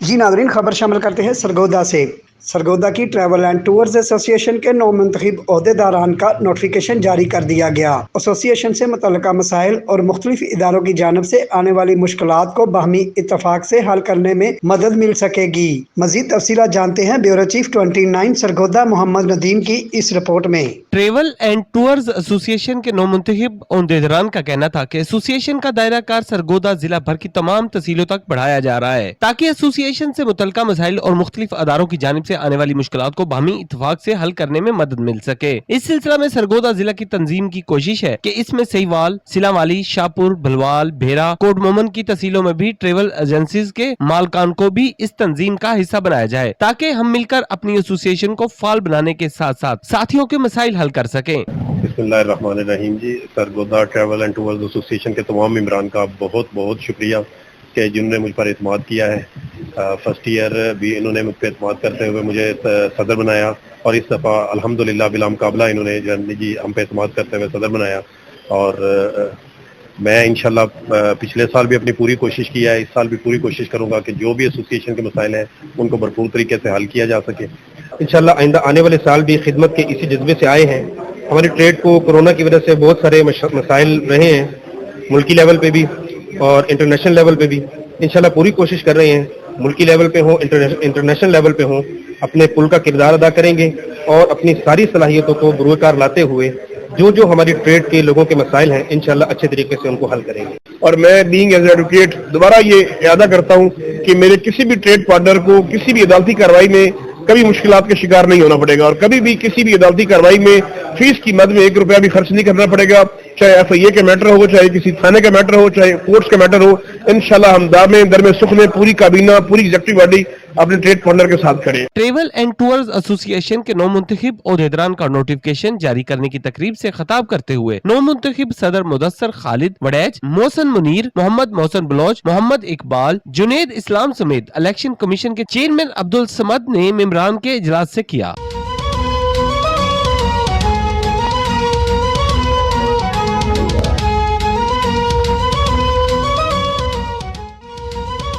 जी नाज़रीन, खबर शामिल करते हैं सरगोदा से। सरगोदा की ट्रैवल एंड टूर्स एसोसिएशन के नौ मुंतखब ओहदेदारान का नोटिफिकेशन जारी कर दिया गया। एसोसिएशन से मुतल्लिका मसाइल और मुख्तलिफ इदारों की जानिब से आने वाली मुश्किलात को बाहमी इत्तफाक से हल करने में मदद मिल सकेगी। मजीद तफसीलात जानते हैं ब्यूरो चीफ 29 सरगोदा मोहम्मद नदीम की इस रिपोर्ट में। ट्रेवल एंड टूर्स एसोसिएशन के नौ मुंतखब ओहदेदारान का कहना था कि एसोसिएशन का दायरा कार सरगोदा जिला भर की तमाम तहसीलों तक बढ़ाया जा रहा है ताकि एसोसिएशन से मुतल्लिका मसाइल और मुख्तलिफ अदारों की जानिब से आने वाली मुश्किलात को बाहमी इत्तफाक से हल करने में मदद मिल सके। इस सिलसिला में सरगोदा जिला की तंजीम की कोशिश है कि इसमें सहीवाल, सिलावाली, शाहपुर, भलवाल, भेरा, कोट मोमन की तहसीलों में भी ट्रेवल एजेंसीज के मालकान को भी इस तंजीम का हिस्सा बनाया जाए ताकि हम मिलकर अपनी एसोसिएशन को फाल बनाने के साथ साथ साथियों के मसाइल हल कर सकें। बिस्मिल्लाहिर्रहमानिर्रहीम जी, Sargodha travel and tours association के तमाम मेंबरान का बहुत बहुत शुक्रिया कि जिन्होंने मुझ पर एतमाद किया है। फर्स्ट ईयर भी इन्होंने मुझ पर एतमाद करते हुए मुझे सदर बनाया और इस दफ़ा अल्हम्दुलिल्लाह बिला मुकाबला इन्होंने जी हम पे एतमाद करते हुए सदर बनाया। और मैं इंशाल्लाह पिछले साल भी अपनी पूरी कोशिश की है, इस साल भी पूरी कोशिश करूंगा कि जो भी एसोसिएशन के मसाइल हैं उनको भरपूर तरीके से हल किया जा सके। इंशाल्लाह आइंदा आने वाले साल भी खिदमत के इसी जज्बे से आए हैं। हमारी ट्रेड को कोरोना की वजह से बहुत सारे मसाइल रहे हैं, मुल्की लेवल पे भी और इंटरनेशनल लेवल पे भी। इंशाल्लाह पूरी कोशिश कर रहे हैं, मुल्की लेवल पे हो, इंटरनेशनल लेवल पे हो, अपने पुल का किरदार अदा करेंगे और अपनी सारी सलाहियतों को बुरूकार लाते हुए जो हमारी ट्रेड के लोगों के मसाइल हैं इंशाल्लाह अच्छे तरीके से उनको हल करेंगे। और मैं बीइंग एज एडवोकेट दोबारा ये इरादा करता हूँ कि मेरे किसी भी ट्रेड पार्टनर को किसी भी अदालती कार्रवाई में कभी मुश्किलात के शिकार नहीं होना पड़ेगा और कभी भी किसी भी अदालती कार्रवाई में फीस की मद में 1 रुपया भी खर्च नहीं करना पड़ेगा, चाहे FIA के मैटर हो, चाहे किसी थाने का मैटर हो, चाहे कोर्ट्स का मैटर हो। इंशाल्लाह हम दर में सुख में पूरी काबीना, पूरी एग्जीक्यूटिव बॉडी अपने ट्रेड पार्टनर के साथ खड़े। ट्रेवल एंड टूर्स एसोसिएशन के नौ मुंतखब ओहदेदारान का नोटिफिकेशन जारी करने की तकरीब से खिताब करते हुए नौ मुंतखब सदर मुदस्सर खालिद वड़ैच, मोहसन मुनीर, मोहम्मद मोहसन बलोच, मोहम्मद इकबाल, जुनेद इस्लाम समेत इलेक्शन कमीशन के चेयरमैन अब्दुल समद ने मेंबरान के इजलास से किया।